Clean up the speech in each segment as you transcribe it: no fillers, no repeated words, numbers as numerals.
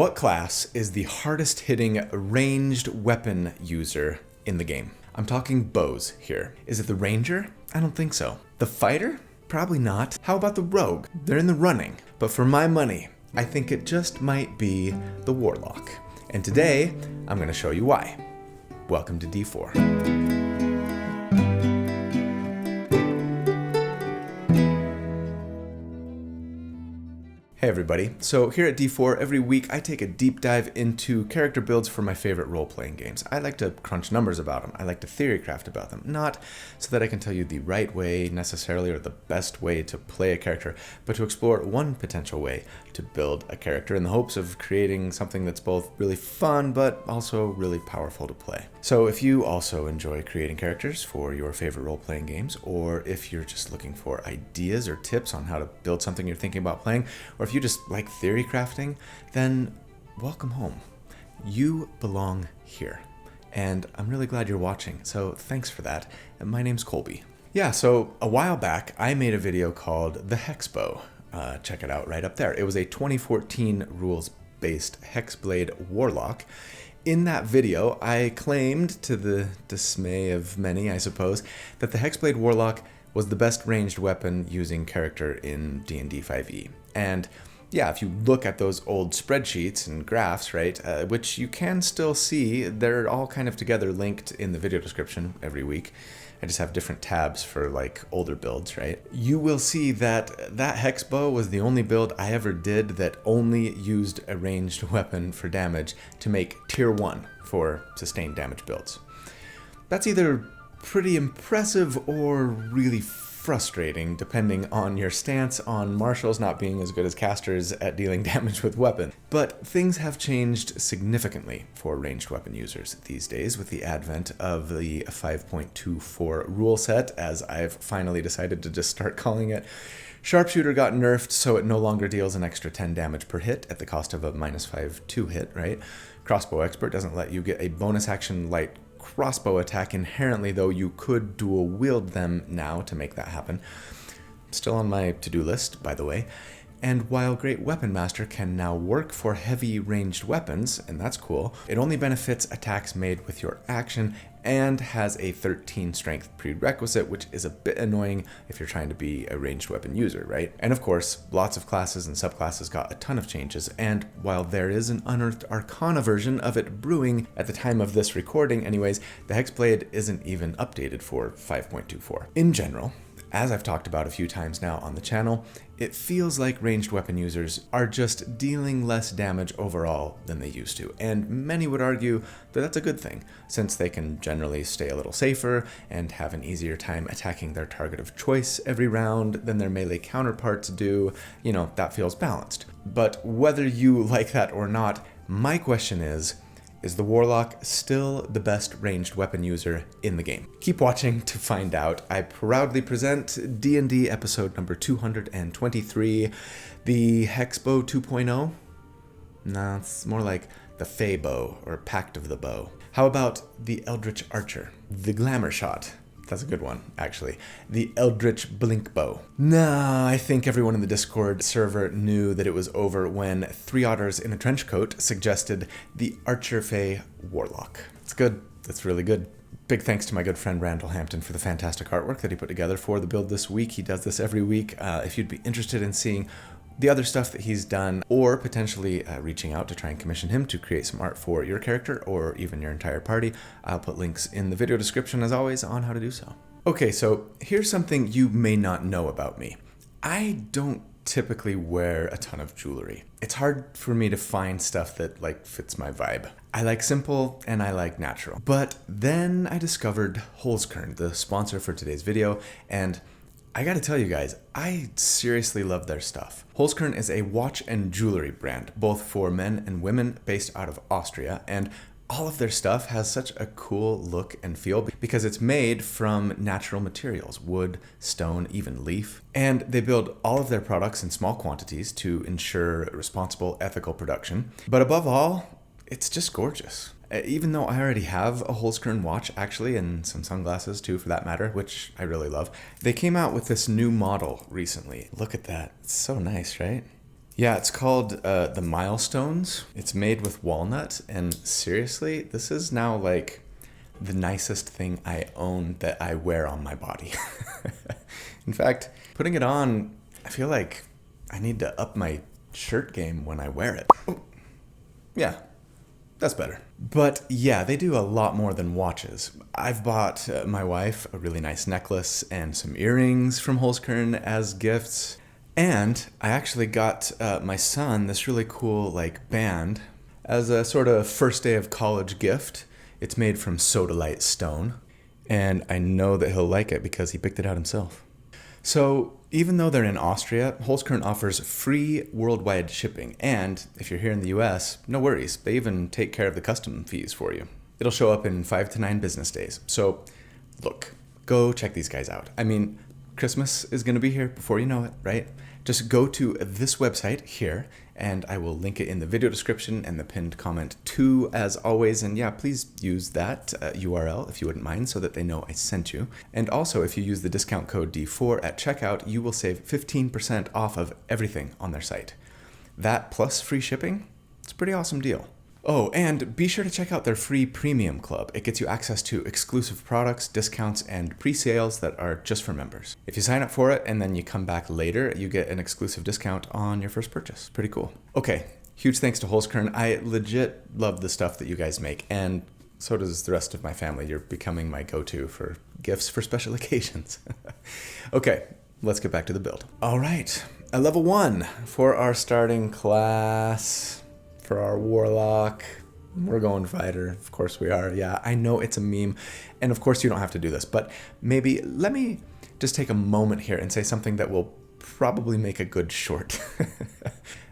What class is the hardest hitting ranged weapon user in the game? I'm talking bows here. Is it the ranger? I don't think so. The fighter? Probably not. How about the rogue? They're in the running. But for my money, I think it just might be the warlock. And today, I'm going to show you why. Welcome to D4. Hey everybody, so here at D4, every week I take a deep dive into character builds for my favorite role-playing games. I like to crunch numbers about them, I like to theorycraft about them, not so that I can tell you the right way necessarily or the best way to play a character, but to explore one potential way to build a character in the hopes of creating something that's both really fun but also really powerful to play. So if you also enjoy creating characters for your favorite role-playing games, or if you're just looking for ideas or tips on how to build something you're thinking about playing, or if you just like theory crafting, then welcome home. You belong here. And I'm really glad you're watching, so thanks for that. And my name's Colby. Yeah, so a while back, I made a video called The Hexbow. Check it out right up there. It was a 2014 rules-based Hexblade Warlock. In that video, I claimed, to the dismay of many, I suppose, that the Hexblade Warlock was the best ranged weapon using character in D&D 5e. And yeah, if you look at those old spreadsheets and graphs, right, which you can still see, they're all kind of together linked in the video description every week. I just have different tabs for like older builds, right? You will see that that Hexbow was the only build I ever did that only used a ranged weapon for damage to make tier 1 for sustained damage builds. That's either pretty impressive or really frustrating, depending on your stance on martials not being as good as casters at dealing damage with weapons. But things have changed significantly for ranged weapon users these days with the advent of the 5.24 rule set, as I've finally decided to just start calling it. Sharpshooter got nerfed, so it no longer deals an extra 10 damage per hit at the cost of a -5 2 hit, right? Crossbow Expert doesn't let you get a bonus action light crossbow attack inherently, though you could dual wield them now to make that happen. Still on my to-do list, by the way. And while Great Weapon Master can now work for heavy ranged weapons, and that's cool, it only benefits attacks made with your action and has a 13 strength prerequisite, which is a bit annoying if you're trying to be a ranged weapon user, right? And of course, lots of classes and subclasses got a ton of changes, and while there is an Unearthed Arcana version of it brewing at the time of this recording anyways, the Hexblade isn't even updated for 5.24. In general, as I've talked about a few times now on the channel, it feels like ranged weapon users are just dealing less damage overall than they used to, and many would argue that that's a good thing, since they can generally stay a little safer and have an easier time attacking their target of choice every round than their melee counterparts do. You know, that feels balanced. But whether you like that or not, my question is the Warlock still the best ranged weapon user in the game? Keep watching to find out. I proudly present D&D episode number 223, the Hexbow 2.0? Nah, it's more like the Fey Bow, or Pact of the Bow. How about the Eldritch Archer? The Glamour Shot. That's a good one, actually. The Eldritch Blink Bow. Nah, I think everyone in the Discord server knew that it was over when 3 Otters in a Trench Coat suggested the ArcherFey Warlock. It's good. That's really good. Big thanks to my good friend Randall Hampton for the fantastic artwork that he put together for the build this week. He does this every week. If you'd be interested in seeing the other stuff that he's done, or potentially reaching out to try and commission him to create some art for your character or even your entire party, I'll put links in the video description as always on how to do so. Okay, so here's something you may not know about me. I don't typically wear a ton of jewelry. It's hard for me to find stuff that like fits my vibe. I like simple and I like natural. But then I discovered Holzkern, the sponsor for today's video, and I gotta tell you guys, I seriously love their stuff. Holzkern is a watch and jewelry brand, both for men and women, based out of Austria, and all of their stuff has such a cool look and feel because it's made from natural materials, wood, stone, even leaf. And they build all of their products in small quantities to ensure responsible, ethical production. But above all, it's just gorgeous. Even though I already have a Holzkern watch, actually, and some sunglasses too, for that matter, which I really love, they came out with this new model recently. Look at that. It's so nice, right? Yeah, it's called the Milestones. It's made with walnut, and seriously, this is now like the nicest thing I own that I wear on my body. In fact, putting it on, I feel like I need to up my shirt game when I wear it. Oh, yeah, that's better. But yeah, they do a lot more than watches. I've bought my wife a really nice necklace and some earrings from Holzkern as gifts. And I actually got my son this really cool like band as a sort of first day of college gift. It's made from sodalite stone, and I know that he'll like it because he picked it out himself. So even though they're in Austria, Holzkern offers free worldwide shipping, and if you're here in the US, no worries, they even take care of the custom fees for you. It'll show up in 5 to 9 business days. So look, go check these guys out. I mean, Christmas is going to be here before you know it, right? Just go to this website here, and I will link it in the video description and the pinned comment too, as always. And yeah, please use that URL if you wouldn't mind, so that they know I sent you. And also, if you use the discount code D4 at checkout, you will save 15% off of everything on their site. That plus free shipping, it's a pretty awesome deal. Oh, and be sure to check out their free premium club. It gets you access to exclusive products, discounts, and pre-sales that are just for members. If you sign up for it and then you come back later, you get an exclusive discount on your first purchase. Pretty cool. Okay, huge thanks to Holzkern. I legit love the stuff that you guys make, and so does the rest of my family. You're becoming my go-to for gifts for special occasions. Okay, let's get back to the build. All right, a level 1 for our starting class. For our Warlock, we're going fighter. Of course we are. Yeah, I know it's a meme. And of course you don't have to do this, but maybe let me just take a moment here and say something that will probably make a good short.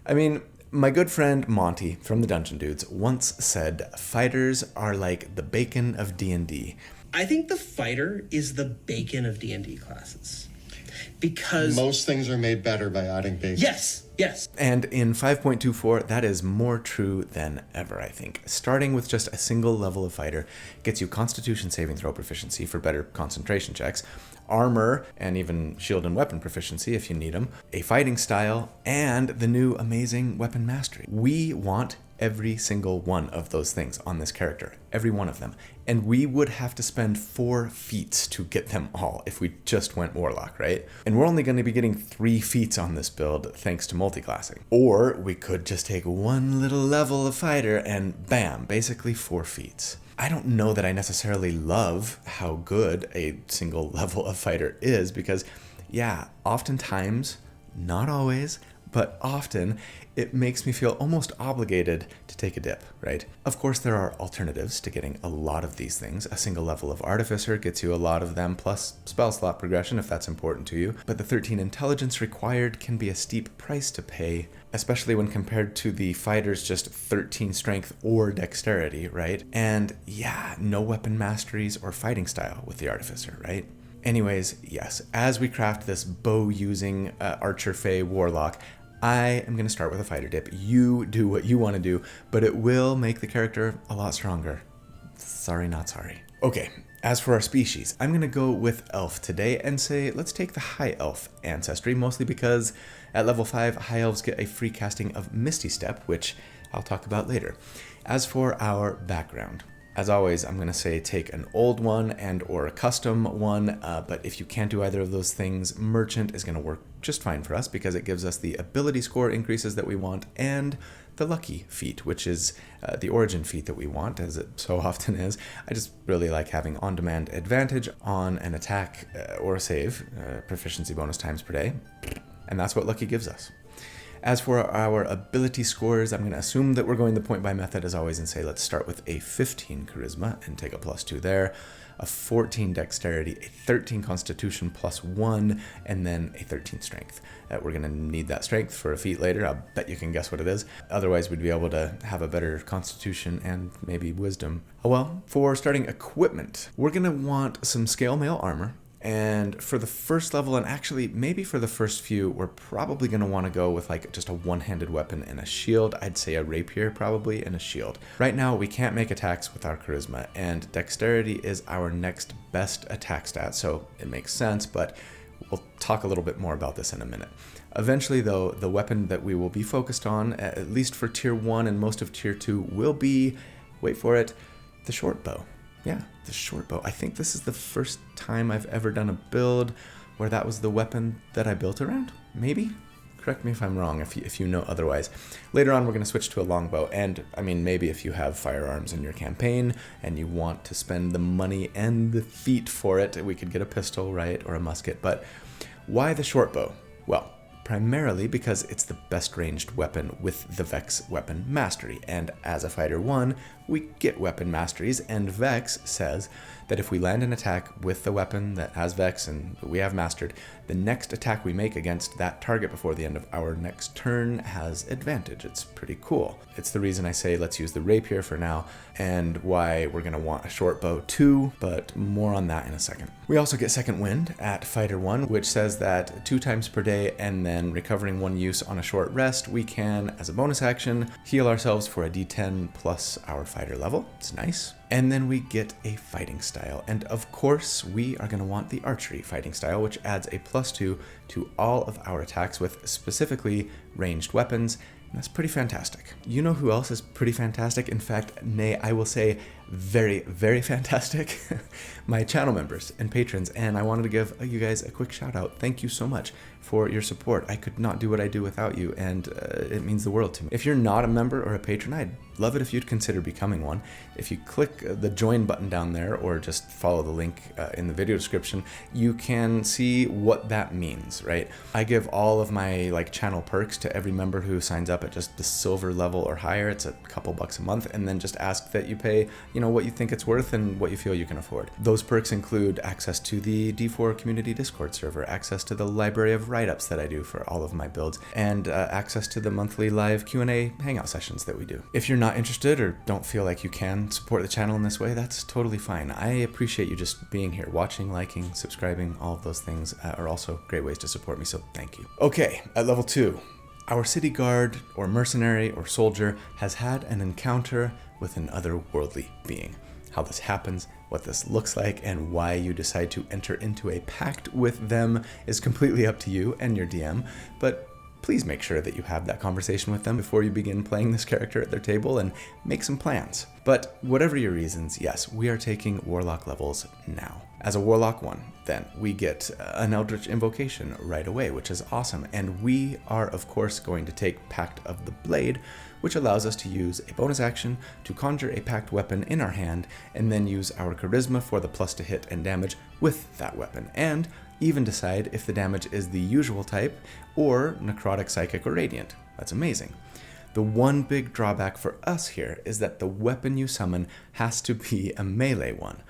I mean, my good friend Monty from the Dungeon Dudes once said, fighters are like the bacon of D&D. I think the fighter is the bacon of D&D classes. Because most things are made better by adding bacon. Yes. And in 5.24, that is more true than ever, I think. Starting with just a single level of fighter gets you Constitution saving throw proficiency for better concentration checks, armor, and even shield and weapon proficiency if you need them, a fighting style, and the new amazing weapon mastery. We want every single one of those things on this character, every one of them. And we would have to spend 4 feats to get them all if we just went Warlock, right? And we're only going to be getting 3 feats on this build thanks to multiclassing. Or we could just take one little level of fighter and bam, basically 4 feats. I don't know that I necessarily love how good a single level of fighter is because, yeah, oftentimes, not always, but often it makes me feel almost obligated to take a dip, right? Of course, there are alternatives to getting a lot of these things. A single level of Artificer gets you a lot of them, plus spell slot progression if that's important to you. But the 13 intelligence required can be a steep price to pay, especially when compared to the fighter's just 13 strength or dexterity, right? And yeah, no weapon masteries or fighting style with the Artificer, right? Anyways, yes, as we craft this bow-using ArcherFey Warlock, I am going to start with a fighter dip. You do what you want to do, but it will make the character a lot stronger. Sorry, not sorry. Okay, as for our species, I'm going to go with Elf today and say let's take the High Elf ancestry, mostly because at level 5, High Elves get a free casting of Misty Step, which I'll talk about later. As for our background, as always, I'm going to say take an old one and or a custom one, but if you can't do either of those things, Merchant is going to work just fine for us because it gives us the ability score increases that we want and the lucky feat, which is the origin feat that we want, as it so often is. I just really like having on-demand advantage on an attack or a save, proficiency bonus times per day, and that's what lucky gives us. As for our ability scores, I'm going to assume that we're going the point buy method as always and say let's start with a 15 charisma and take a +2 there, a 14 dexterity, a 13 constitution +1, and then a 13 strength. We're going to need that strength for a feat later. I'll bet you can guess what it is. Otherwise, we'd be able to have a better constitution and maybe wisdom. Oh well, for starting equipment, we're going to want some scale mail armor. And for the first level, and actually maybe for the first few, we're probably going to want to go with like just a one-handed weapon and a shield. I'd say a rapier probably and a shield. Right now we can't make attacks with our charisma, and dexterity is our next best attack stat, so it makes sense, but we'll talk a little bit more about this in a minute. Eventually, though, the weapon that we will be focused on, at least for Tier 1 and most of Tier 2, will be, wait for it, the short bow. Yeah, the short bow. I think this is the first time I've ever done a build where that was the weapon that I built around, maybe? Correct me if I'm wrong, if you know otherwise. Later on, we're going to switch to a longbow, and I mean, maybe if you have firearms in your campaign and you want to spend the money and the feet for it, we could get a pistol, right, or a musket. But why the short bow? Well, primarily because it's the best ranged weapon with the Vex weapon mastery, and as a Fighter 1, we get weapon masteries, and Vex says that if we land an attack with the weapon that has Vex and we have mastered, the next attack we make against that target before the end of our next turn has advantage. It's pretty cool. It's the reason I say let's use the rapier for now, and why we're going to want a short bow too, but more on that in a second. We also get Second Wind at Fighter 1, which says that 2 times per day and then recovering 1 use on a short rest, we can, as a bonus action, heal ourselves for a d10 plus our fighter level. It's nice. And then we get a fighting style. And of course, we are going to want the archery fighting style, which adds a +2 to all of our attacks with specifically ranged weapons. And that's pretty fantastic. You know who else is pretty fantastic? In fact, nay, I will say very, very fantastic. My channel members and patrons. And I wanted to give you guys a quick shout out. Thank you so much for your support. I could not do what I do without you, and it means the world to me. If you're not a member or a patron, I'd love it if you'd consider becoming one. If you click the join button down there, or just follow the link in the video description, you can see what that means, right? I give all of my channel perks to every member who signs up at just the silver level or higher. It's a couple bucks a month, and then just ask that you pay, what you think it's worth and what you feel you can afford. Those perks include access to the D4 community Discord server, access to the library of write-ups that I do for all of my builds, and access to the monthly live Q&A hangout sessions that we do. If you're not interested or don't feel like you can support the channel in this way, that's totally fine. I appreciate you just being here, watching, liking, subscribing. All of those things are also great ways to support me, so thank you. Okay, at level 2, our city guard or mercenary or soldier has had an encounter with an otherworldly being. How this happens, what this looks like, and why you decide to enter into a pact with them is completely up to you and your DM, but please make sure that you have that conversation with them before you begin playing this character at their table, and make some plans. But whatever your reasons, yes, we are taking Warlock levels now. As a Warlock 1, then, we get an Eldritch Invocation right away, which is awesome, and we are, of course, going to take Pact of the Blade, which allows us to use a bonus action to conjure a pact weapon in our hand, and then use our charisma for the plus to hit and damage with that weapon, and even decide if the damage is the usual type, or necrotic, psychic, or radiant. That's amazing. The one big drawback for us here is that the weapon you summon has to be a melee one.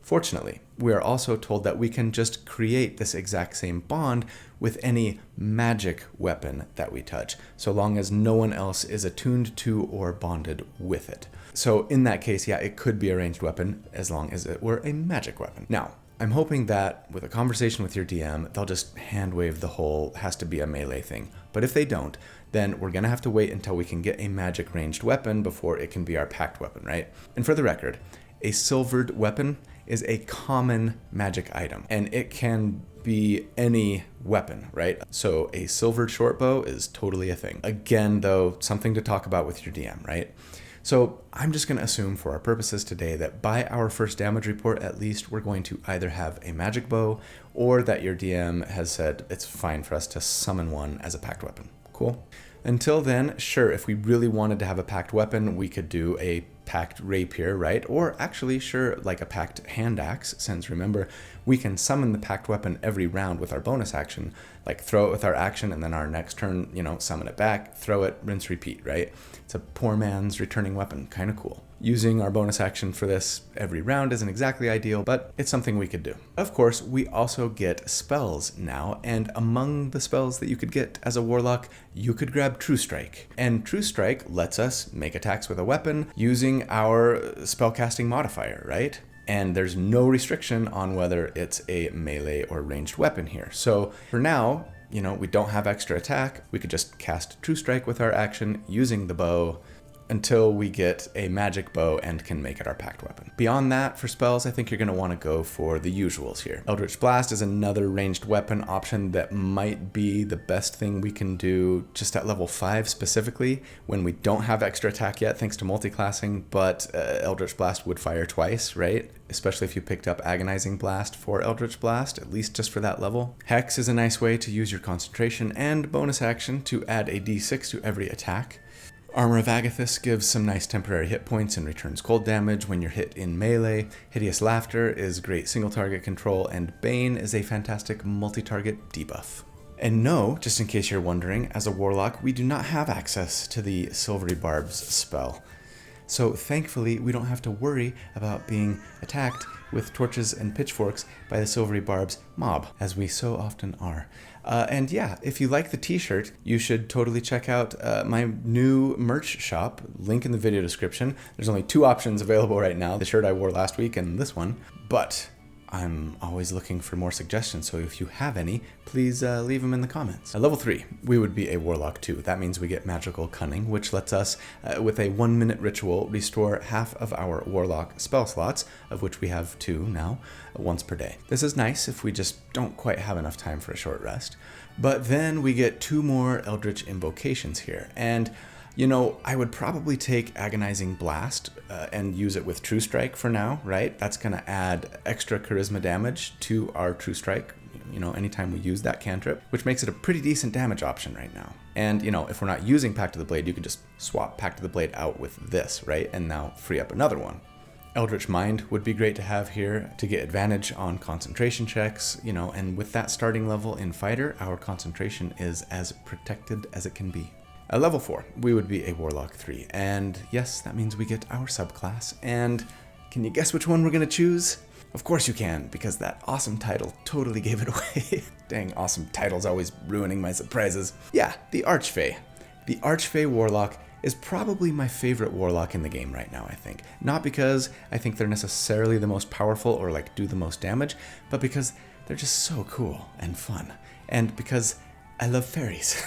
Fortunately, we are also told that we can just create this exact same bond with any magic weapon that we touch, so long as no one else is attuned to or bonded with it. So in that case, yeah, it could be a ranged weapon as long as it were a magic weapon. Now, I'm hoping that with a conversation with your DM, they'll just hand wave the whole has to be a melee thing. But if they don't, then we're gonna have to wait until we can get a magic ranged weapon before it can be our pact weapon, right? And for the record, a silvered weapon is a common magic item, and it can be any weapon, right? So a silvered short bow is totally a thing. Again, though, something to talk about with your DM, right? So I'm just going to assume for our purposes today that by our first damage report, at least, we're going to either have a magic bow, or that your DM has said it's fine for us to summon one as a pact weapon. Cool? Until then, sure, if we really wanted to have a pact weapon, we could do a pact rapier, right? Or actually, sure, like a pact hand axe, since remember, we can summon the pact weapon every round with our bonus action, like throw it with our action, and then our next turn, summon it back, throw it, rinse, repeat, right? It's a poor man's returning weapon, kind of cool. Using our bonus action for this every round isn't exactly ideal, but it's something we could do. Of course, we also get spells now, and among the spells that you could get as a warlock, you could grab True Strike. And True Strike lets us make attacks with a weapon using our spellcasting modifier, right? And there's no restriction on whether it's a melee or ranged weapon here. So for now, we don't have extra attack. We could just cast True Strike with our action using the bow. until we get a magic bow and can make it our pact weapon. Beyond that, for spells, I think you're going to want to go for the usuals here. Eldritch Blast is another ranged weapon option that might be the best thing we can do just at level 5 specifically, when we don't have extra attack yet thanks to multiclassing, but Eldritch Blast would fire twice, right? Especially if you picked up Agonizing Blast for Eldritch Blast, at least just for that level. Hex is a nice way to use your concentration and bonus action to add a d6 to every attack. Armor of Agathis gives some nice temporary hit points and returns cold damage when you're hit in melee. Hideous Laughter is great single target control, and Bane is a fantastic multi-target debuff. And no, just in case you're wondering, as a warlock, we do not have access to the Silvery Barbs spell. So thankfully, we don't have to worry about being attacked with torches and pitchforks by the Silvery Barbs mob, as we so often are. And yeah, if you like the t-shirt, you should totally check out my new merch shop, link in the video description. There's only 2 options available right now, the shirt I wore last week and this one, but I'm always looking for more suggestions, so if you have any, please leave them in the comments. At level 3, we would be a Warlock 2. That means we get Magical Cunning, which lets us, with a 1-minute ritual, restore half of our Warlock spell slots, of which we have 2 now, once per day. This is nice if we just don't quite have enough time for a short rest. But then we get 2 more Eldritch Invocations here, and you know, I would probably take Agonizing Blast and use it with True Strike for now, right? That's going to add extra charisma damage to our True Strike, you know, anytime we use that cantrip, which makes it a pretty decent damage option right now. And, you know, if we're not using Pact of the Blade, you could just swap Pact of the Blade out with this, right? And now free up another one. Eldritch Mind would be great to have here to get advantage on concentration checks, you know, and with that starting level in Fighter, our concentration is as protected as it can be. At level 4, we would be a Warlock 3, and yes, that means we get our subclass, and can you guess which one we're going to choose? Of course you can, because that awesome title totally gave it away. Dang, awesome titles always ruining my surprises. Yeah, the ArcherFey. The ArcherFey Warlock is probably my favorite Warlock in the game right now, I think. Not because I think they're necessarily the most powerful or like do the most damage, but because they're just so cool and fun, and because I love fairies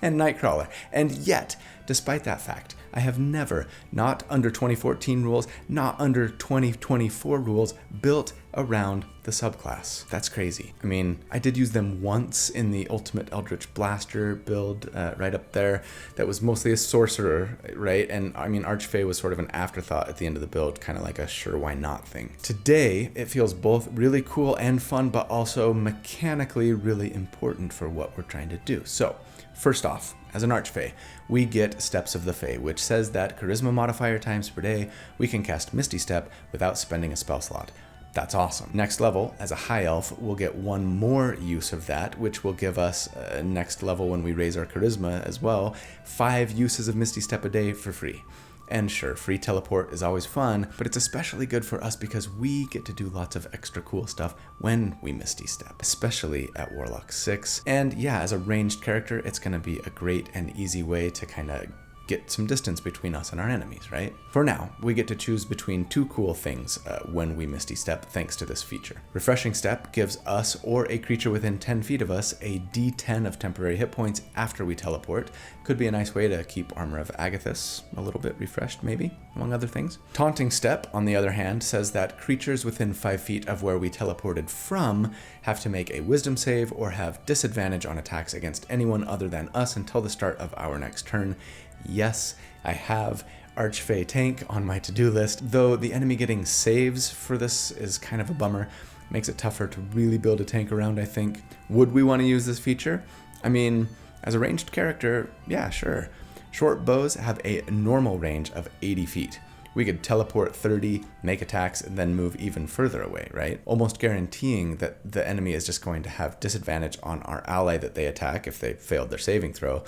and Nightcrawler, and yet, despite that fact, I have never, not under 2014 rules, not under 2024 rules, built around the subclass. That's crazy. I mean, I did use them once in the Ultimate Eldritch Blaster build right up there. That was mostly a sorcerer, right? And I mean, ArcherFey was sort of an afterthought at the end of the build, kind of like a sure why not thing. Today, it feels both really cool and fun, but also mechanically really important for what we're trying to do. So, first off, as an ArcherFey, we get Steps of the Fae, which says that charisma modifier times per day, we can cast Misty Step without spending a spell slot. That's awesome. Next level, as a high elf, we'll get 1 more use of that, which will give us next level when we raise our charisma as well, 5 uses of Misty Step a day for free. And sure, free teleport is always fun, but it's especially good for us because we get to do lots of extra cool stuff when we Misty Step, especially at Warlock 6. And yeah, as a ranged character, it's going to be a great and easy way to kind of get some distance between us and our enemies, right? For now, we get to choose between 2 cool things when we Misty Step thanks to this feature. Refreshing Step gives us or a creature within 10 feet of us a d10 of temporary hit points after we teleport. Could be a nice way to keep Armor of Agathis a little bit refreshed, maybe, among other things. Taunting Step, on the other hand, says that creatures within 5 feet of where we teleported from have to make a wisdom save or have disadvantage on attacks against anyone other than us until the start of our next turn. Yes, I have ArcherFey Tank on my to-do list, though the enemy getting saves for this is kind of a bummer. Makes it tougher to really build a tank around, I think. Would we want to use this feature? I mean, as a ranged character, yeah, sure. Short bows have a normal range of 80 feet. We could teleport 30, make attacks, and then move even further away, right? Almost guaranteeing that the enemy is just going to have disadvantage on our ally that they attack if they failed their saving throw,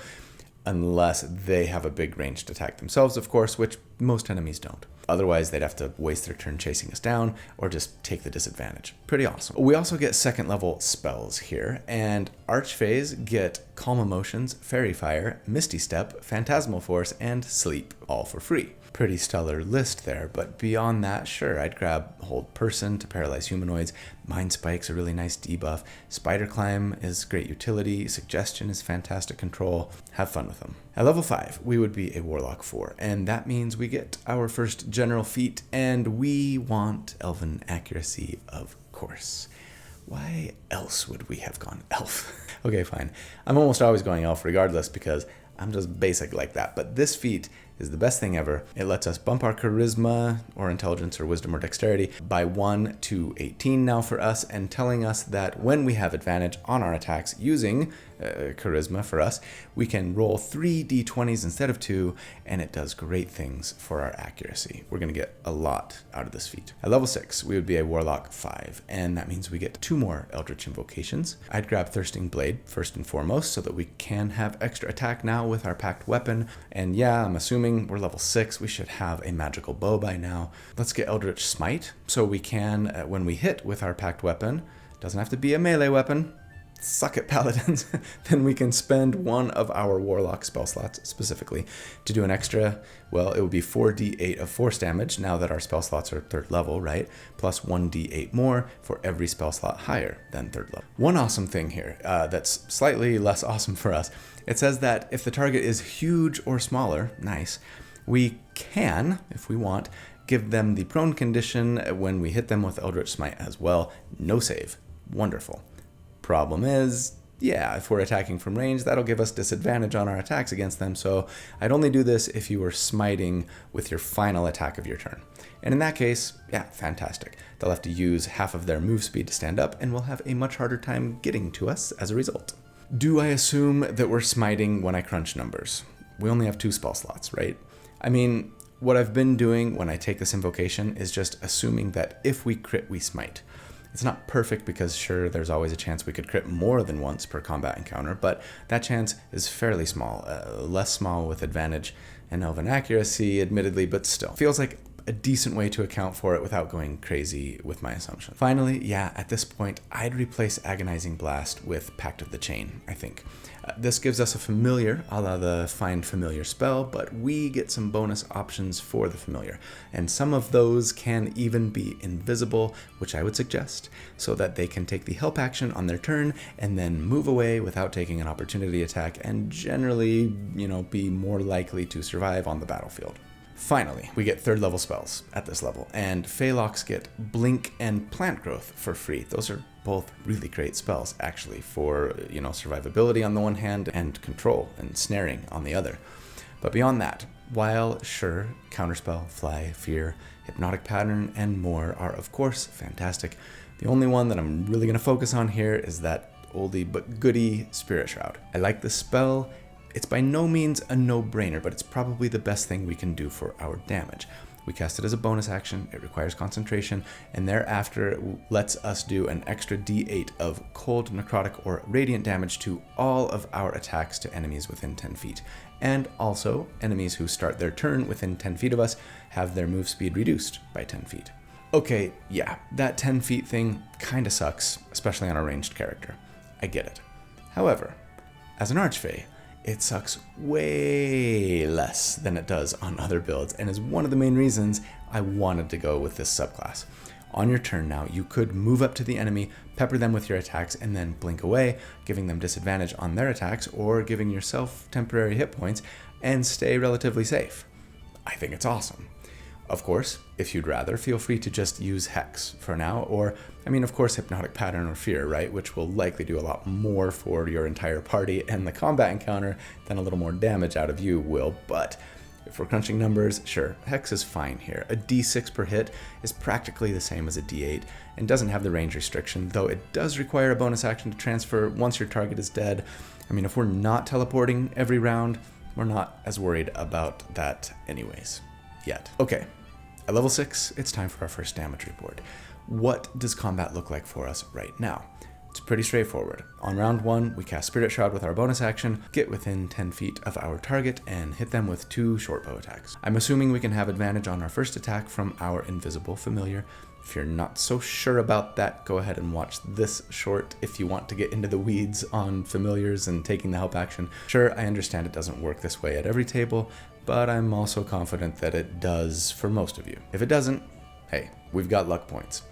unless they have a big ranged attack themselves, of course, which most enemies don't. Otherwise, they'd have to waste their turn chasing us down or just take the disadvantage. Pretty awesome. We also get 2nd level spells here, and ArcherFeys get Calm Emotions, Fairy Fire, Misty Step, Phantasmal Force, and Sleep, all for free. Pretty stellar list there, but beyond that, sure, I'd grab Hold Person to paralyze humanoids. Mind Spike's a really nice debuff. Spider Climb is great utility. Suggestion is fantastic control. Have fun with them. At level 5, we would be a Warlock 4, and that means we get our first general feat, and we want Elven Accuracy, of course. Why else would we have gone Elf? Okay, fine. I'm almost always going Elf regardless because I'm just basic like that, but this feat is the best thing ever. It lets us bump our charisma or intelligence or wisdom or dexterity by 1 to 18 now for us, and telling us that when we have advantage on our attacks using charisma for us, we can roll 3 d20s instead of 2, and it does great things for our accuracy. We're going to get a lot out of this feat. At level 6, we would be a Warlock 5, and that means we get 2 more Eldritch Invocations. I'd grab Thirsting Blade first and foremost so that we can have extra attack now with our packed weapon, and yeah, I'm assuming we're level 6, we should have a magical bow by now. Let's get Eldritch Smite so we can, when we hit with our packed weapon, doesn't have to be a melee weapon, suck it, paladins, then we can spend one of our Warlock spell slots specifically to do an extra, well, it would be 4d8 of force damage now that our spell slots are 3rd level, right? Plus 1d8 more for every spell slot higher than 3rd level. One awesome thing here that's slightly less awesome for us, it says that if the target is huge or smaller, nice, we can, if we want, give them the prone condition when we hit them with Eldritch Smite as well. No save. Wonderful. Problem is, yeah, if we're attacking from range, that'll give us disadvantage on our attacks against them, so I'd only do this if you were smiting with your final attack of your turn. And in that case, yeah, fantastic. They'll have to use half of their move speed to stand up, and we'll have a much harder time getting to us as a result. Do I assume that we're smiting when I crunch numbers? We only have 2 spell slots, right? I mean, what I've been doing when I take this invocation is just assuming that if we crit, we smite. It's not perfect because sure, there's always a chance we could crit more than once per combat encounter, but that chance is fairly small, less small with advantage and Elven Accuracy, admittedly, but still. Feels like a decent way to account for it without going crazy with my assumption. Finally, yeah, at this point, I'd replace Agonizing Blast with Pact of the Chain, I think. This gives us a familiar, a la the Find Familiar spell, but we get some bonus options for the familiar, and some of those can even be invisible, which I would suggest, so that they can take the help action on their turn and then move away without taking an opportunity attack and generally, be more likely to survive on the battlefield. Finally, we get 3rd level spells at this level, and Phaelocks get Blink and Plant Growth for free. Those are both really great spells, actually, for, survivability on the one hand and control and snaring on the other. But beyond that, while sure, Counterspell, Fly, Fear, Hypnotic Pattern, and more are of course fantastic, the only one that I'm really going to focus on here is that oldie but goodie Spirit Shroud. I like the spell. It's by no means a no-brainer, but it's probably the best thing we can do for our damage. We cast it as a bonus action, it requires concentration, and thereafter it lets us do an extra d8 of cold, necrotic, or radiant damage to all of our attacks to enemies within 10 feet. And also, enemies who start their turn within 10 feet of us have their move speed reduced by 10 feet. Okay, yeah, that 10 feet thing kinda sucks, especially on a ranged character. I get it. However, as an Archfey, it sucks way less than it does on other builds, and is one of the main reasons I wanted to go with this subclass. On your turn now, you could move up to the enemy, pepper them with your attacks, and then blink away, giving them disadvantage on their attacks, or giving yourself temporary hit points, and stay relatively safe. I think it's awesome. Of course, if you'd rather, feel free to just use Hex for now, or, of course, Hypnotic Pattern or Fear, right? Which will likely do a lot more for your entire party and the combat encounter than a little more damage out of you will, but if we're crunching numbers, sure, Hex is fine here. A d6 per hit is practically the same as a d8, and doesn't have the range restriction, though it does require a bonus action to transfer once your target is dead. If we're not teleporting every round, we're not as worried about that anyways, yet. Okay. At level 6, it's time for our first damage report. What does combat look like for us right now? It's pretty straightforward. On round 1, we cast Spirit Shroud with our bonus action, get within 10 feet of our target, and hit them with 2 short bow attacks. I'm assuming we can have advantage on our first attack from our invisible familiar. If you're not so sure about that, go ahead and watch this short if you want to get into the weeds on familiars and taking the help action. Sure, I understand it doesn't work this way at every table, but I'm also confident that it does for most of you. If it doesn't, hey, we've got luck points.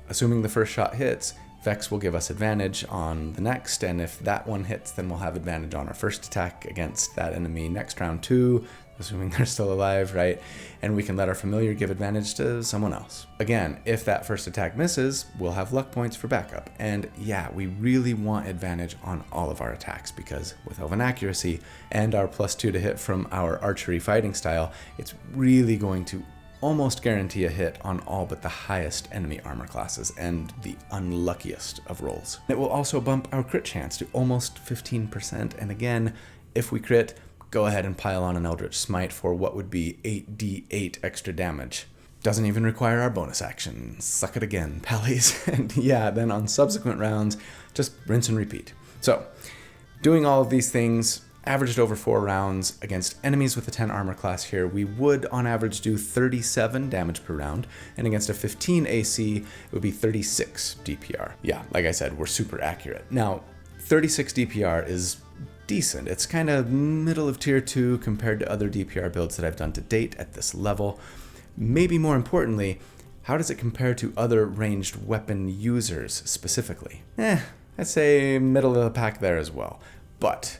Assuming the first shot hits, Vex will give us advantage on the next, and if that one hits, then we'll have advantage on our first attack against that enemy next round too, assuming they're still alive, right? And we can let our familiar give advantage to someone else. Again, if that first attack misses, we'll have luck points for backup. And yeah, we really want advantage on all of our attacks, because with Elven Accuracy and our +2 to hit from our archery fighting style, it's really going to almost guarantee a hit on all but the highest enemy armor classes and the unluckiest of rolls. It will also bump our crit chance to almost 15%, and again, if we crit, go ahead and pile on an Eldritch Smite for what would be 8d8 extra damage. Doesn't even require our bonus action. Suck it again, pallies. And yeah, then on subsequent rounds, just rinse and repeat. So, doing all of these things, averaged over 4 rounds against enemies with a 10 armor class here, we would on average do 37 damage per round, and against a 15 AC, it would be 36 DPR. Yeah, like I said, we're super accurate. Now, 36 DPR is decent. It's kind of middle of tier 2 compared to other DPR builds that I've done to date at this level. Maybe more importantly, how does it compare to other ranged weapon users specifically? I'd say middle of the pack there as well. But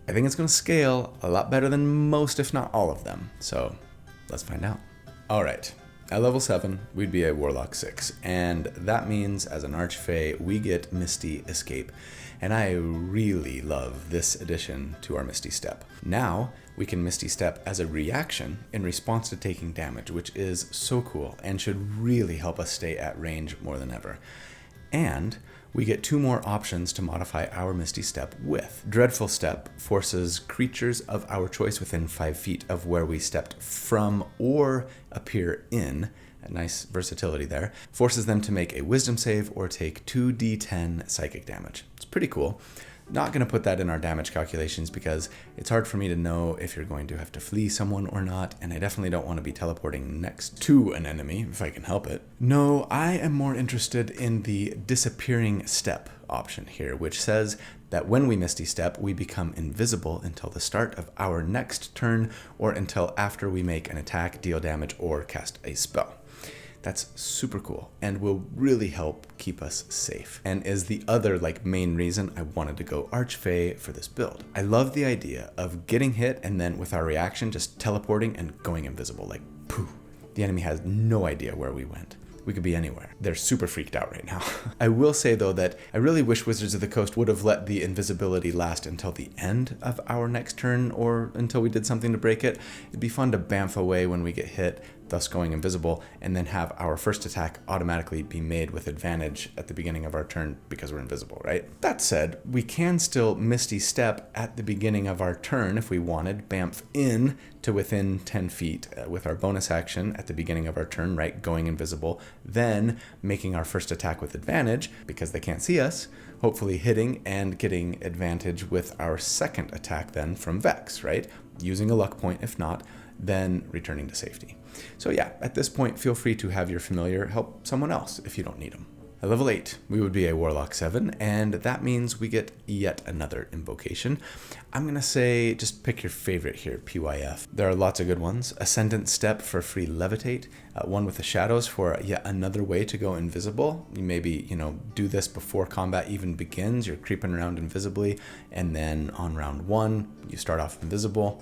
I think it's going to scale a lot better than most, if not all of them. So let's find out. All right. At level 7, we'd be a Warlock 6, and that means as an Archfey, we get Misty Escape, and I really love this addition to our Misty Step. Now, we can Misty Step as a reaction in response to taking damage, which is so cool and should really help us stay at range more than ever. And we get 2 more options to modify our Misty Step with. Dreadful Step forces creatures of our choice within 5 feet of where we stepped from or appear in, a nice versatility there, forces them to make a wisdom save or take 2d10 psychic damage. It's pretty cool. Not going to put that in our damage calculations because it's hard for me to know if you're going to have to flee someone or not, and I definitely don't want to be teleporting next to an enemy if I can help it. No, I am more interested in the disappearing step option here, which says that when we Misty Step, we become invisible until the start of our next turn or until after we make an attack, deal damage, or cast a spell. That's super cool and will really help keep us safe, and is the other main reason I wanted to go Archfey for this build. I love the idea of getting hit and then with our reaction just teleporting and going invisible, like poof. The enemy has no idea where we went. We could be anywhere. They're super freaked out right now. I will say though that I really wish Wizards of the Coast would have let the invisibility last until the end of our next turn or until we did something to break it. It'd be fun to bamf away when we get hit, thus going invisible, and then have our first attack automatically be made with advantage at the beginning of our turn because we're invisible, right? That said, we can still Misty Step at the beginning of our turn if we wanted, bamf in to within 10 feet with our bonus action at the beginning of our turn, right? Going invisible, then making our first attack with advantage because they can't see us, hopefully hitting and getting advantage with our second attack then from Vex, right? Using a luck point if not, then returning to safety. So yeah, at this point, feel free to have your familiar help someone else if you don't need them. At level 8, we would be a Warlock 7, and that means we get yet another invocation. I'm going to say just pick your favorite here, PYF. There are lots of good ones. Ascendant Step for free levitate, one with the shadows for yet another way to go invisible. You maybe, do this before combat even begins. You're creeping around invisibly, and then on round 1, you start off invisible.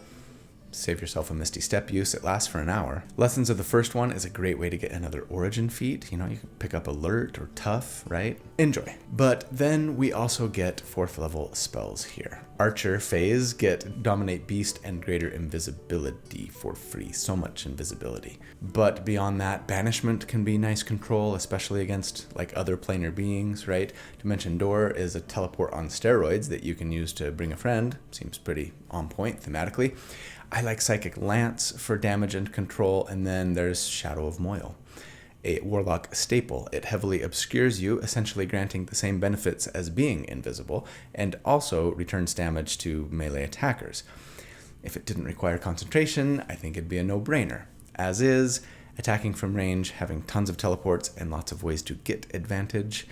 Save yourself a Misty Step use. It lasts for an hour. Lessons of the First One is a great way to get another origin feat. You can pick up Alert or Tough, right? Enjoy. But then we also get 4th level spells here. Archerfeys get Dominate Beast and Greater Invisibility for free. So much invisibility. But beyond that, Banishment can be nice control, especially against other planar beings, right? Dimension Door is a teleport on steroids that you can use to bring a friend. Seems pretty on point thematically. I like Psychic Lance for damage and control, and then there's Shadow of Moil, a Warlock staple. It heavily obscures you, essentially granting the same benefits as being invisible, and also returns damage to melee attackers. If it didn't require concentration, I think it'd be a no-brainer. As is, attacking from range, having tons of teleports, and lots of ways to get advantage.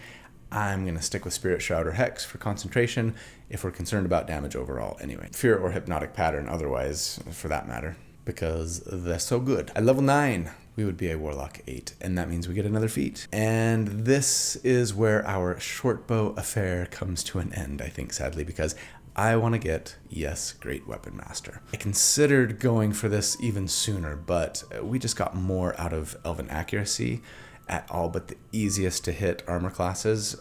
I'm going to stick with Spirit Shroud or Hex for concentration if we're concerned about damage overall anyway. Fear or Hypnotic Pattern otherwise, for that matter. because they're so good. At level 9, we would be a Warlock 8, and that means we get another feat. And this is where our shortbow affair comes to an end, I think, sadly, because I want to get, yes, Great Weapon Master. I considered going for this even sooner, but we just got more out of Elven Accuracy at all but the easiest to hit armor classes,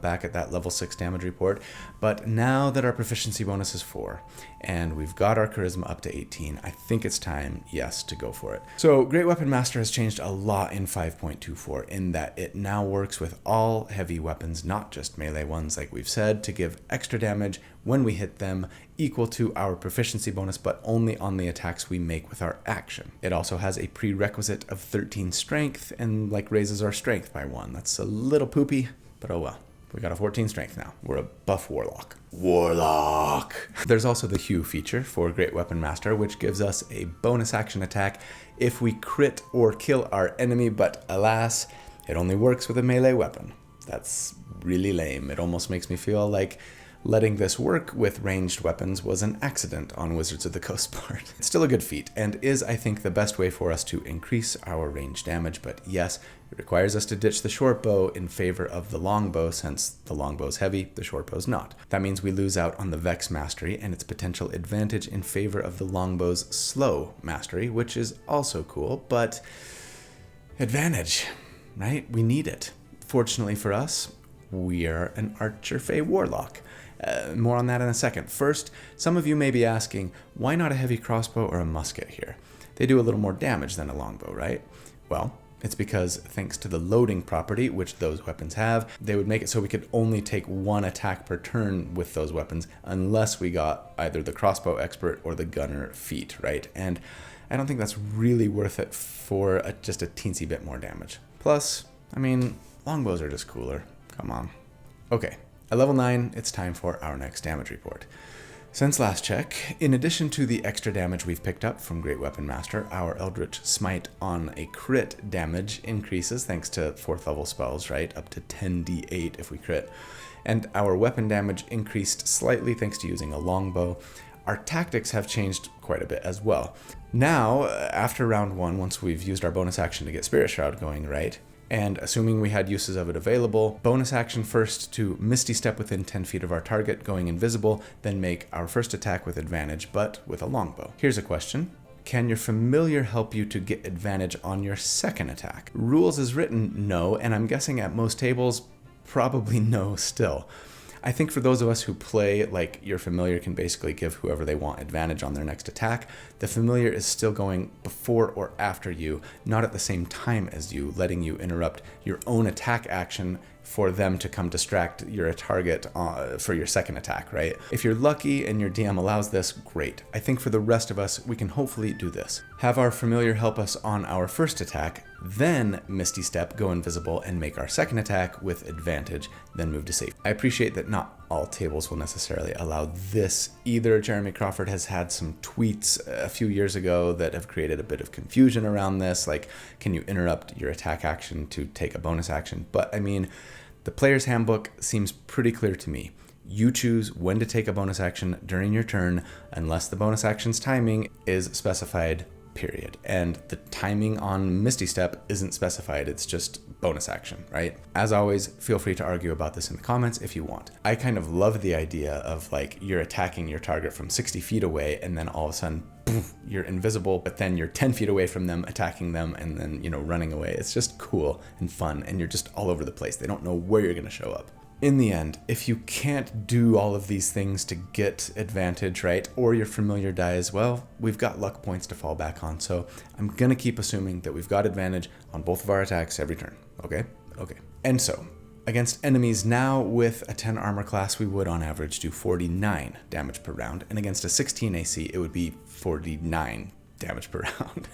back at that level 6 damage report. But now that our proficiency bonus is 4 and we've got our charisma up to 18, I think it's time, yes, to go for it. So Great Weapon Master has changed a lot in 5.24 in that it now works with all heavy weapons, not just melee ones like we've said, to give extra damage when we hit them equal to our proficiency bonus, but only on the attacks we make with our action. It also has a prerequisite of 13 strength and raises our strength by 1. That's a little poopy, but oh well. We got a 14 strength now. We're a buff Warlock. Warlock! There's also the Hue feature for Great Weapon Master, which gives us a bonus action attack if we crit or kill our enemy, but alas, it only works with a melee weapon. That's really lame. It almost makes me feel like letting this work with ranged weapons was an accident on Wizards of the Coast part. It's still a good feat, and is, I think, the best way for us to increase our range damage, but yes, it requires us to ditch the short bow in favor of the longbow, since the longbow's heavy, the short bow's not. That means we lose out on the Vex Mastery and its potential advantage in favor of the longbow's slow mastery, which is also cool, but advantage, right? We need it. Fortunately for us, we are an ArcherFey Warlock. More on that in a second. First, some of you may be asking, why not a heavy crossbow or a musket here? They do a little more damage than a longbow, right? Well, it's because thanks to the loading property, which those weapons have, they would make it so we could only take 1 attack per turn with those weapons unless we got either the crossbow expert or the gunner feat, right? And I don't think that's really worth it for just a teensy bit more damage. Plus, longbows are just cooler. Come on. Okay. At level 9, it's time for our next damage report. Since last check, in addition to the extra damage we've picked up from Great Weapon Master, our Eldritch Smite on a crit damage increases thanks to 4th level spells, right? Up to 10d8 if we crit. And our weapon damage increased slightly thanks to using a longbow. Our tactics have changed quite a bit as well. Now, after round 1, once we've used our bonus action to get Spirit Shroud going, right? And assuming we had uses of it available, bonus action first to Misty Step within 10 feet of our target, going invisible, then make our first attack with advantage, but with a longbow. Here's a question. Can your familiar help you to get advantage on your second attack? Rules is written, no, and I'm guessing at most tables, probably no still. I think for those of us who play, your familiar can basically give whoever they want advantage on their next attack, the familiar is still going before or after you, not at the same time as you, letting you interrupt your own attack action for them to come distract your target for your second attack, right? If you're lucky and your DM allows this, great. I think for the rest of us, we can hopefully do this. Have our familiar help us on our first attack, then Misty Step, go invisible, and make our second attack with advantage, then move to safety. I appreciate that not all tables will necessarily allow this either. Jeremy Crawford has had some tweets a few years ago that have created a bit of confusion around this, can you interrupt your attack action to take a bonus action? But the player's handbook seems pretty clear to me. You choose when to take a bonus action during your turn, unless the bonus action's timing is specified, period. And the timing on Misty Step isn't specified, it's just bonus action, right? As always, feel free to argue about this in the comments if you want. I kind of love the idea of you're attacking your target from 60 feet away and then all of a sudden, poof, you're invisible, but then you're 10 feet away from them, attacking them, and then, running away. It's just cool and fun, and you're just all over the place. They don't know where you're gonna show up. In the end, if you can't do all of these things to get advantage, right, or your familiar dies, well, we've got luck points to fall back on, so I'm gonna keep assuming that we've got advantage on both of our attacks every turn, okay? Okay. And so, against enemies now with a 10 armor class, we would on average do 49 damage per round, and against a 16 AC, it would be 49 damage per round.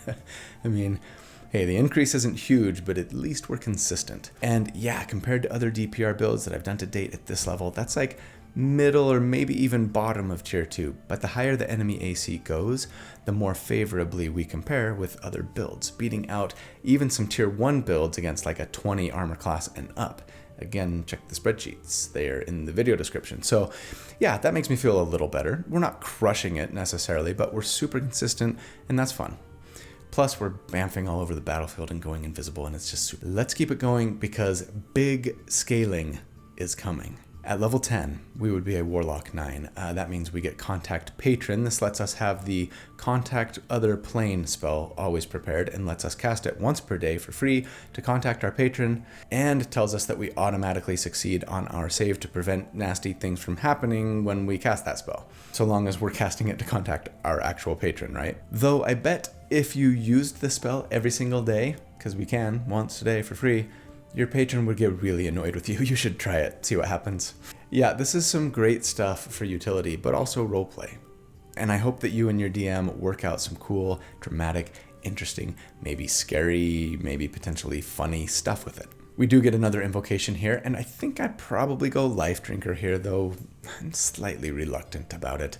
Hey, the increase isn't huge, but at least we're consistent. And yeah, compared to other DPR builds that I've done to date at this level, that's middle or maybe even bottom of tier 2, but the higher the enemy AC goes, the more favorably we compare with other builds, beating out even some tier 1 builds against like a 20 armor class and up. Again, check the spreadsheets. They are in the video description. So yeah, that makes me feel a little better. We're not crushing it necessarily, but we're super consistent, and that's fun. Plus, we're bamfing all over the battlefield and going invisible, and it's just super. Let's keep it going because big scaling is coming. At level 10, we would be a Warlock 9. That means we get Contact Patron. This lets us have the Contact Other Plane spell always prepared and lets us cast it once per day for free to contact our patron, and tells us that we automatically succeed on our save to prevent nasty things from happening when we cast that spell, so long as we're casting it to contact our actual patron, right? Though I bet if you used the spell every single day, because we can once a day for free, your patron would get really annoyed with you. You should try it, see what happens. Yeah, this is some great stuff for utility, but also roleplay. And I hope that you and your DM work out some cool, dramatic, interesting, maybe scary, maybe potentially funny stuff with it. We do get another invocation here, and I think I'd probably go Life Drinker here, though I'm slightly reluctant about it.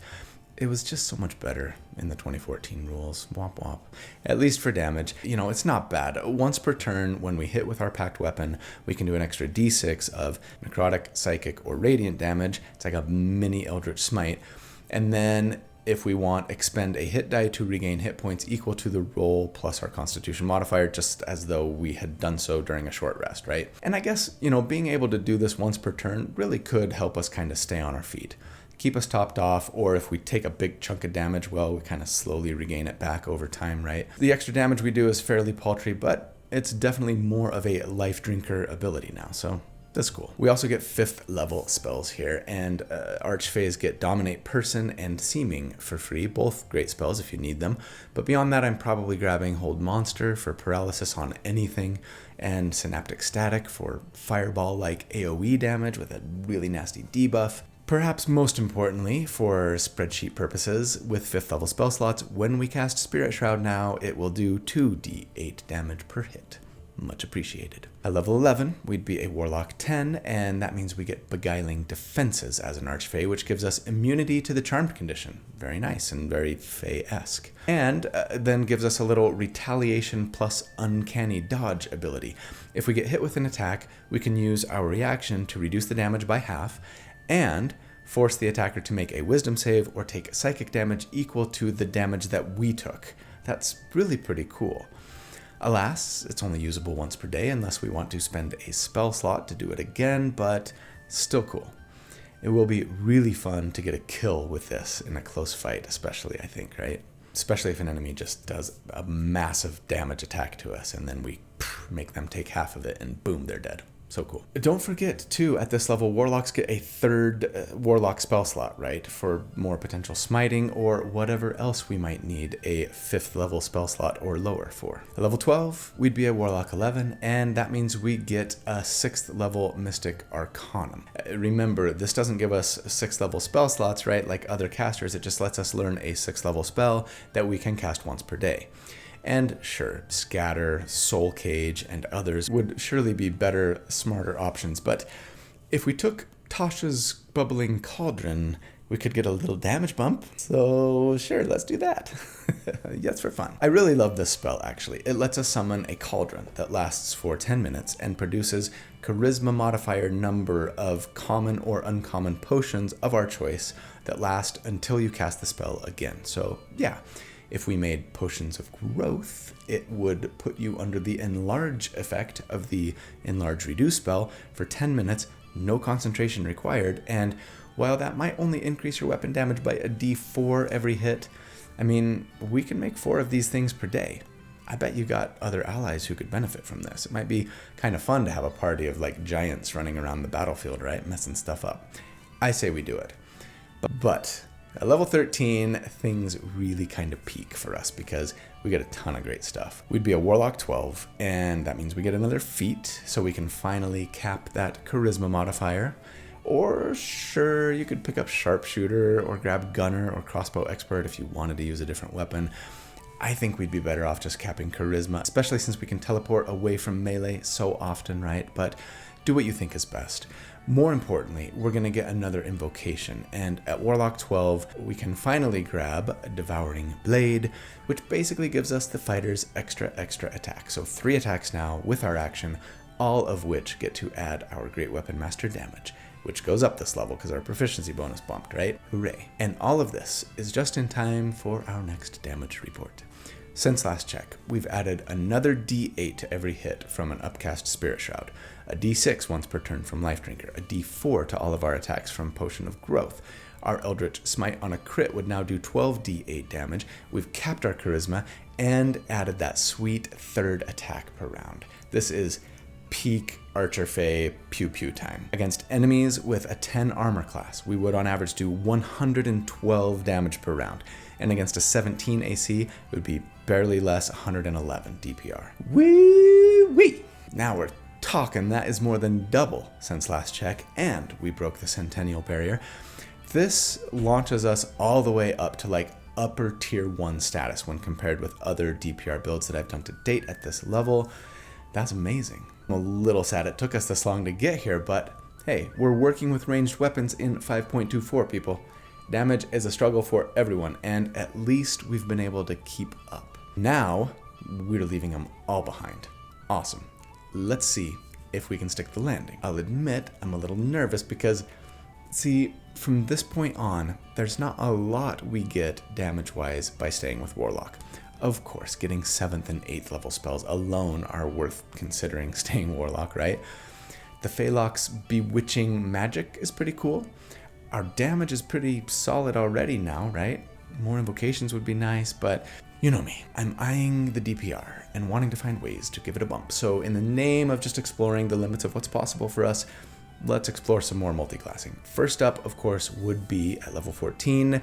It was just so much better in the 2014 rules. Womp womp. At least for damage. You know, it's not bad. Once per turn, when we hit with our packed weapon, we can do an extra d6 of necrotic, psychic, or radiant damage. It's like a mini Eldritch Smite. And then, if we want, expend a hit die to regain hit points equal to the roll plus our Constitution modifier, just as though we had done so during a short rest, right? And I guess, you know, being able to do this once per turn really could help us kind of stay on our feet. Keep us topped off, or if we take a big chunk of damage, well, we kind of slowly regain it back over time, right? The extra damage we do is fairly paltry, but it's definitely more of a Life Drinker ability now, so that's cool. We also get 5th level spells here, and Archfeys get Dominate Person and Seeming for free, both great spells if you need them. But beyond that, I'm probably grabbing Hold Monster for paralysis on anything, and Synaptic Static for fireball-like AoE damage with a really nasty debuff. Perhaps most importantly, for spreadsheet purposes, with 5th level spell slots, when we cast Spirit Shroud now, it will do 2d8 damage per hit. Much appreciated. At level 11, we'd be a Warlock 10, and that means we get Beguiling Defenses as an Archfey, which gives us immunity to the Charmed condition. Very nice and very Fey-esque. And then gives us a little Retaliation plus Uncanny Dodge ability. If we get hit with an attack, we can use our reaction to reduce the damage by half, and force the attacker to make a wisdom save or take psychic damage equal to the damage that we took. That's really pretty cool. Alas, it's only usable once per day unless we want to spend a spell slot to do it again, but still cool. It will be really fun to get a kill with this in a close fight, especially, I think, right? Especially if an enemy just does a massive damage attack to us and then we make them take half of it and boom, they're dead. So cool. Don't forget, too, at this level, Warlocks get a 3rd Warlock spell slot, right? For more potential smiting or whatever else we might need a 5th level spell slot or lower for. At level 12, we'd be a Warlock 11, and that means we get a 6th level Mystic Arcanum. Remember, this doesn't give us 6th level spell slots, right? Like other casters, it just lets us learn a 6th level spell that we can cast once per day. And sure, Scatter, Soul Cage, and others would surely be better, smarter options, but if we took Tasha's Bubbling Cauldron, we could get a little damage bump. So sure, let's do that. Yes, for fun. I really love this spell, actually. It lets us summon a cauldron that lasts for 10 minutes and produces charisma modifier number of common or uncommon potions of our choice that last until you cast the spell again. So yeah. If we made Potions of Growth, it would put you under the Enlarge effect of the Enlarge Reduce spell for 10 minutes, no concentration required, and while that might only increase your weapon damage by a d4 every hit, I mean, we can make 4 of these things per day. I bet you got other allies who could benefit from this. It might be kind of fun to have a party of like giants running around the battlefield, right? Messing stuff up. I say we do it. But at level 13, things really kind of peak for us because we get a ton of great stuff. We'd be a Warlock 12, and that means we get another feat, so we can finally cap that charisma modifier. Or sure, you could pick up Sharpshooter or grab Gunner or Crossbow Expert if you wanted to use a different weapon. I think we'd be better off just capping charisma, especially since we can teleport away from melee so often, right? But do what you think is best. More importantly, we're going to get another invocation, and at Warlock 12, we can finally grab a Devouring Blade, which basically gives us the fighter's extra attack. So 3 attacks now with our action, all of which get to add our Great Weapon Master damage, which goes up this level because our proficiency bonus bumped, right? Hooray. And all of this is just in time for our next damage report. Since last check, we've added another D8 to every hit from an upcast Spirit Shroud, a D6 once per turn from Life Drinker, a D4 to all of our attacks from Potion of Growth. Our Eldritch Smite on a crit would now do 12 D8 damage. We've capped our Charisma and added that sweet 3rd attack per round. This is peak ArcherFey pew pew time. Against enemies with a 10 armor class, we would on average do 112 damage per round. And against a 17 AC, it would be barely less, 111 DPR. Wee-wee! Now we're talking. That is more than double since last check, and we broke the Centennial Barrier. This launches us all the way up to like upper tier 1 status when compared with other DPR builds that I've done to date at this level. That's amazing. I'm a little sad it took us this long to get here, but hey, we're working with ranged weapons in 5.24, people. Damage is a struggle for everyone, and at least we've been able to keep up. Now, we're leaving them all behind. Awesome. Let's see if we can stick the landing. I'll admit I'm a little nervous because, see, from this point on, there's not a lot we get damage-wise by staying with Warlock. Of course, getting 7th and 8th level spells alone are worth considering staying Warlock, right? The Phalok's Bewitching Magic is pretty cool. Our damage is pretty solid already now, right? More invocations would be nice, but you know me. I'm eyeing the DPR and wanting to find ways to give it a bump. So in the name of just exploring the limits of what's possible for us, let's explore some more multiclassing. First up, of course, would be at level 14,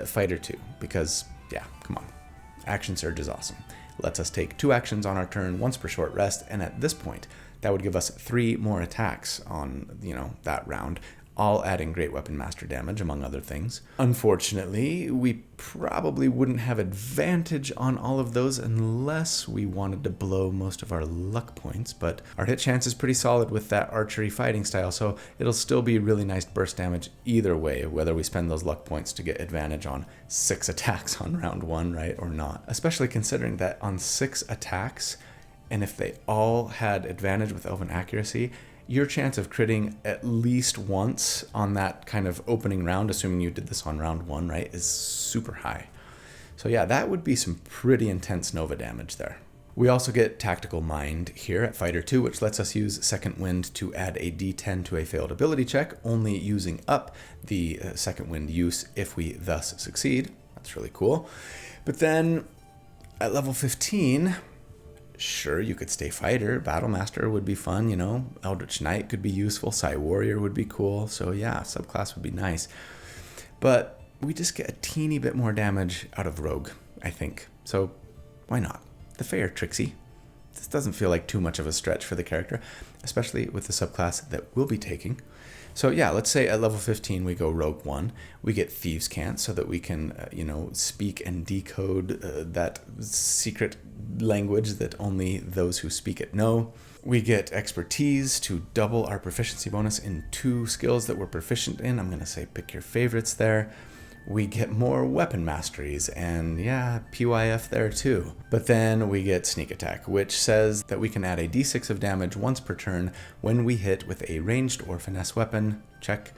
Fighter 2, because, yeah, come on. Action Surge is awesome. Lets us take 2 actions on our turn, once per short rest, and at this point, that would give us 3 more attacks on, that round, all adding Great Weapon Master damage, among other things. Unfortunately, we probably wouldn't have advantage on all of those unless we wanted to blow most of our luck points, but our hit chance is pretty solid with that archery fighting style, so it'll still be really nice burst damage either way, whether we spend those luck points to get advantage on 6 attacks on round 1, right, or not. Especially considering that on 6 attacks, and if they all had advantage with Elven Accuracy, your chance of critting at least once on that kind of opening round, assuming you did this on round 1, right, is super high. So yeah, that would be some pretty intense Nova damage there. We also get Tactical Mind here at Fighter 2, which lets us use Second Wind to add a D10 to a failed ability check, only using up the Second Wind use if we thus succeed. That's really cool. But then at level 15... sure, you could stay Fighter. Battle Master would be fun, Eldritch Knight could be useful. Psy Warrior would be cool. So yeah, subclass would be nice. But we just get a teeny bit more damage out of Rogue, I think. So why not? The Fae are tricksy. This doesn't feel like too much of a stretch for the character, especially with the subclass that we'll be taking. So yeah, let's say at level 15 we go Rogue 1. We get Thieves' Cant so that we can, speak and decode that secret language that only those who speak it know. We get Expertise to double our proficiency bonus in 2 skills that we're proficient in. I'm going to say pick your favorites there. We get more weapon masteries, and yeah, PYF there too. But then we get Sneak Attack, which says that we can add a d6 of damage once per turn when we hit with a ranged or finesse weapon, check,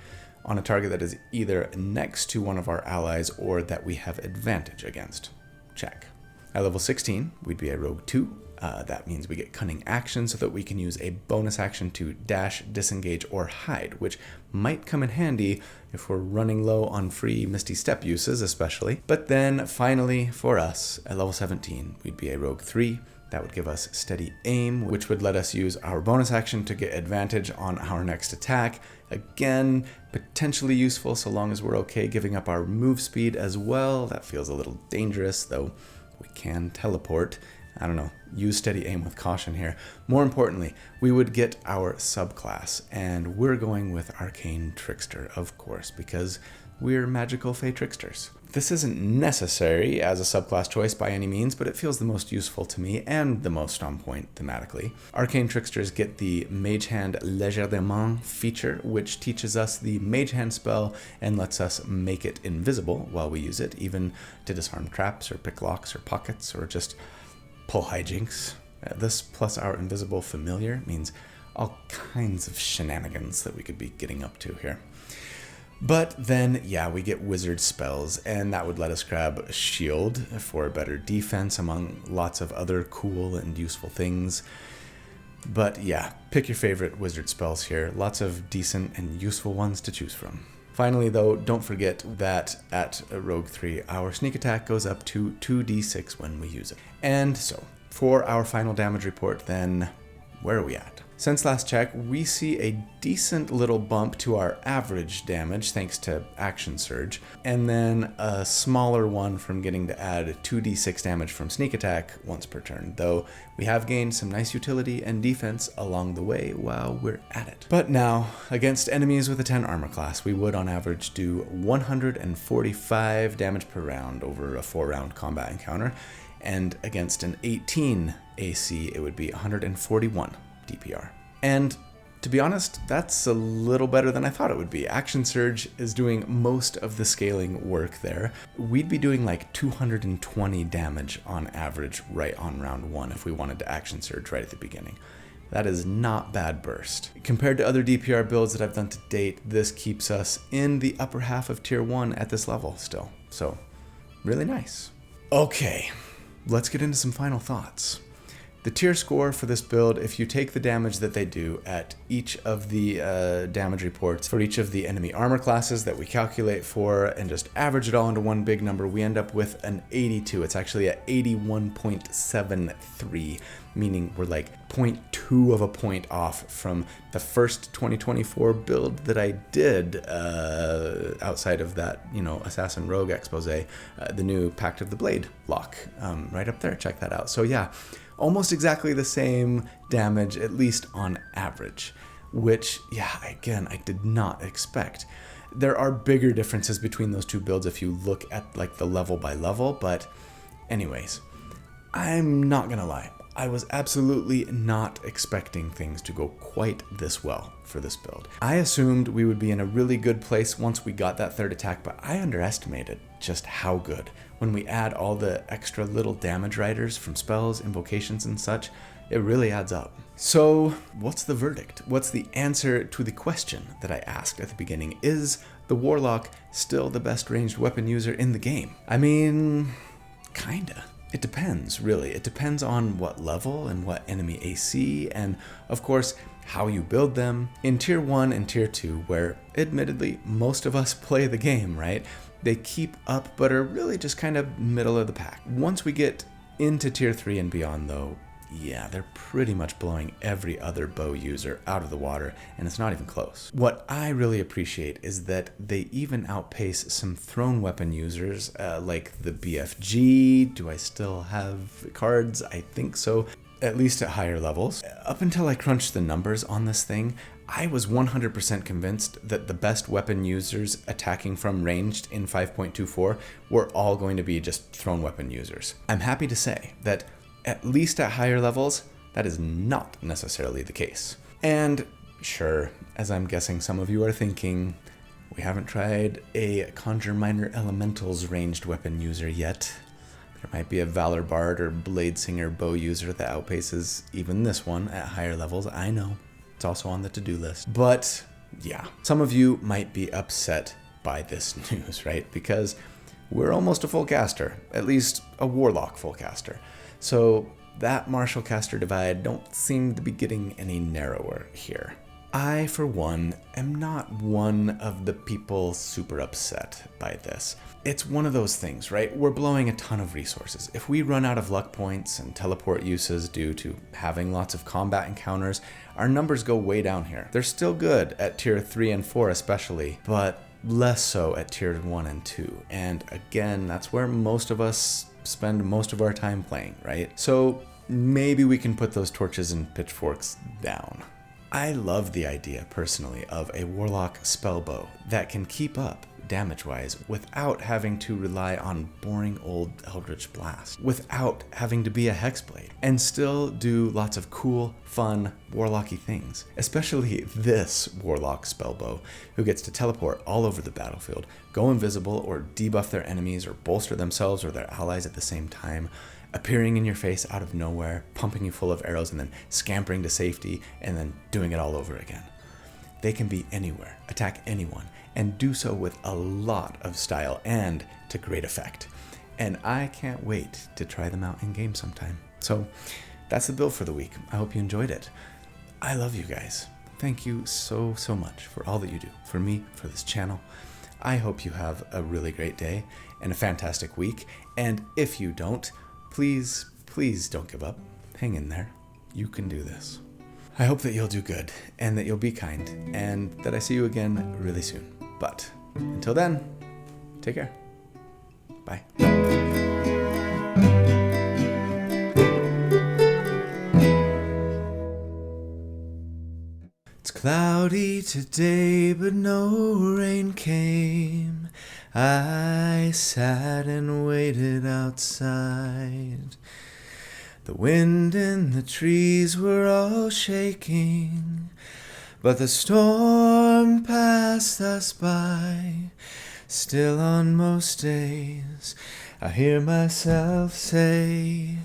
on a target that is either next to one of our allies or that we have advantage against, check. At level 16, we'd be a Rogue 2. That means we get Cunning Action so that we can use a bonus action to dash, disengage, or hide, which might come in handy if we're running low on free Misty Step uses especially. But then finally, for us, at level 17, we'd be a Rogue 3. That would give us Steady Aim, which would let us use our bonus action to get advantage on our next attack. Again, potentially useful so long as we're okay giving up our move speed as well. That feels a little dangerous, though we can teleport. I don't know, use Steady Aim with caution here. More importantly, we would get our subclass, and we're going with Arcane Trickster, of course, because we're magical Fae tricksters. This isn't necessary as a subclass choice by any means, but it feels the most useful to me and the most on point thematically. Arcane Tricksters get the Mage Hand Légèrement feature, which teaches us the Mage Hand spell and lets us make it invisible while we use it, even to disarm traps or pick locks or pockets or just pull hijinks. This plus our invisible familiar means all kinds of shenanigans that we could be getting up to here. But then, yeah, we get wizard spells, and that would let us grab shield for better defense, among lots of other cool and useful things. But yeah, pick your favorite wizard spells here. Lots of decent and useful ones to choose from. Finally, though, don't forget that at Rogue 3, our sneak attack goes up to 2d6 when we use it. And so, for our final damage report, then, where are we at? Since last check, we see a decent little bump to our average damage thanks to Action Surge, and then a smaller one from getting to add 2d6 damage from Sneak Attack once per turn, though we have gained some nice utility and defense along the way while we're at it. But now, against enemies with a 10 armor class, we would on average do 145 damage per round over a 4-round combat encounter, and against an 18 AC, it would be 141. DPR. And to be honest, that's a little better than I thought it would be. Action Surge is doing most of the scaling work there. We'd be doing like 220 damage on average right on round 1 if we wanted to Action Surge right at the beginning. That is not bad burst. Compared to other DPR builds that I've done to date, this keeps us in the upper half of tier 1 at this level still. So, really nice. Okay, let's get into some final thoughts. The tier score for this build, if you take the damage that they do at each of the damage reports for each of the enemy armor classes that we calculate for and just average it all into one big number, we end up with an 82. It's actually at 81.73, meaning we're like 0.2 of a point off from the first 2024 build that I did outside of that, Assassin Rogue expose, the new Pact of the Blade lock, right up there. Check that out. So yeah, almost exactly the same damage, at least on average, which, yeah, again, I did not expect. There are bigger differences between those two builds if you look at like the level by level, but anyways, I'm not gonna lie. I was absolutely not expecting things to go quite this well for this build. I assumed we would be in a really good place once we got that third attack, but I underestimated just how good. When we add all the extra little damage riders from spells, invocations, and such, it really adds up. So, what's the verdict? What's the answer to the question that I asked at the beginning? Is the Warlock still the best ranged weapon user in the game? I mean, kinda. It depends, really. It depends on what level and what enemy AC, and of course, how you build them. In Tier 1 and Tier 2, where admittedly most of us play the game, right? They keep up, but are really just kind of middle of the pack. Once we get into Tier 3 and beyond, though, yeah, they're pretty much blowing every other bow user out of the water, and it's not even close. What I really appreciate is that they even outpace some thrown weapon users, like the BFG. Do I still have cards? I think so, at least at higher levels. Up until I crunched the numbers on this thing, I was 100% convinced that the best weapon users attacking from ranged in 5.24 were all going to be just thrown weapon users. I'm happy to say that at least at higher levels, that is not necessarily the case. And sure, as I'm guessing some of you are thinking, we haven't tried a Conjure Minor Elementals ranged weapon user yet. There might be a Valor Bard or Blade Singer bow user that outpaces even this one at higher levels. I know, it's also on the to-do list. But yeah, some of you might be upset by this news, right? Because we're almost a full caster, at least a Warlock full caster. So that martial caster divide don't seem to be getting any narrower here. I, for one, am not one of the people super upset by this. It's one of those things, right? We're blowing a ton of resources. If we run out of luck points and teleport uses due to having lots of combat encounters, our numbers go way down here. They're still good at tier 3 and 4 especially, but less so at tier 1 and 2. And again, that's where most of us spend most of our time playing, right? So maybe we can put those torches and pitchforks down. I love the idea, personally, of a Warlock spellbow that can keep up damage-wise without having to rely on boring old Eldritch Blast, without having to be a Hexblade, and still do lots of cool, fun, warlocky things. Especially this Warlock spellbow, who gets to teleport all over the battlefield, go invisible or debuff their enemies or bolster themselves or their allies at the same time, appearing in your face out of nowhere, pumping you full of arrows and then scampering to safety and then doing it all over again. They can be anywhere, attack anyone, and do so with a lot of style and to great effect. And I can't wait to try them out in game sometime. So that's the build for the week. I hope you enjoyed it. I love you guys. Thank you so much for all that you do, for me, for this channel. I hope you have a really great day and a fantastic week. And if you don't, please don't give up. Hang in there. You can do this. I hope that you'll do good and that you'll be kind and that I see you again really soon. But until then, take care. Bye. It's cloudy today, but no rain came. I sat and waited outside. The wind and the trees were all shaking, but the storm passed us by. Still on most days, I hear myself say,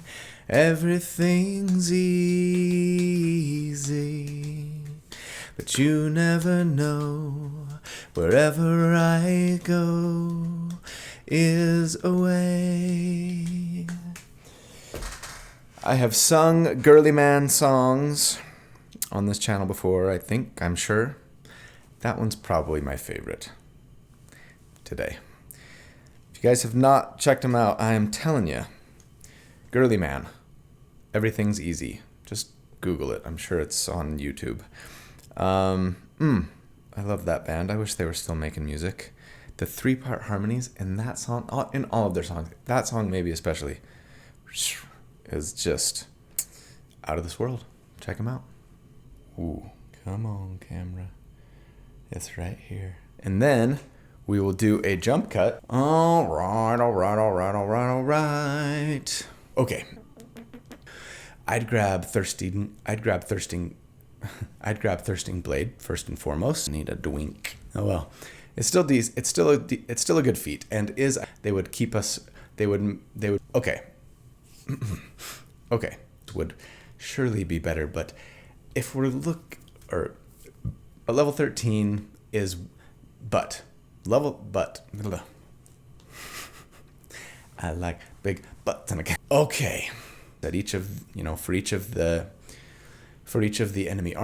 everything's easy. But you never know, wherever I go is a way. I have sung girly man songs on this channel before, I'm sure. That one's probably my favorite today. If you guys have not checked them out, I am telling you, girly man, everything's easy. Just Google it. I'm sure it's on YouTube. I love that band. I wish they were still making music. The 3-part harmonies in that song, in all of their songs, that song maybe especially, is just out of this world. Check them out. Ooh, come on, camera. It's right here. And then we will do a jump cut. All right. Okay. I'd grab Thirsting Blade first and foremost. Need a dwink. Oh well. It's still a good feat, and they would keep us. They would. Okay. Okay. Would surely be better, but if we're a level 13 is I like big butts and okay. That for each of the enemy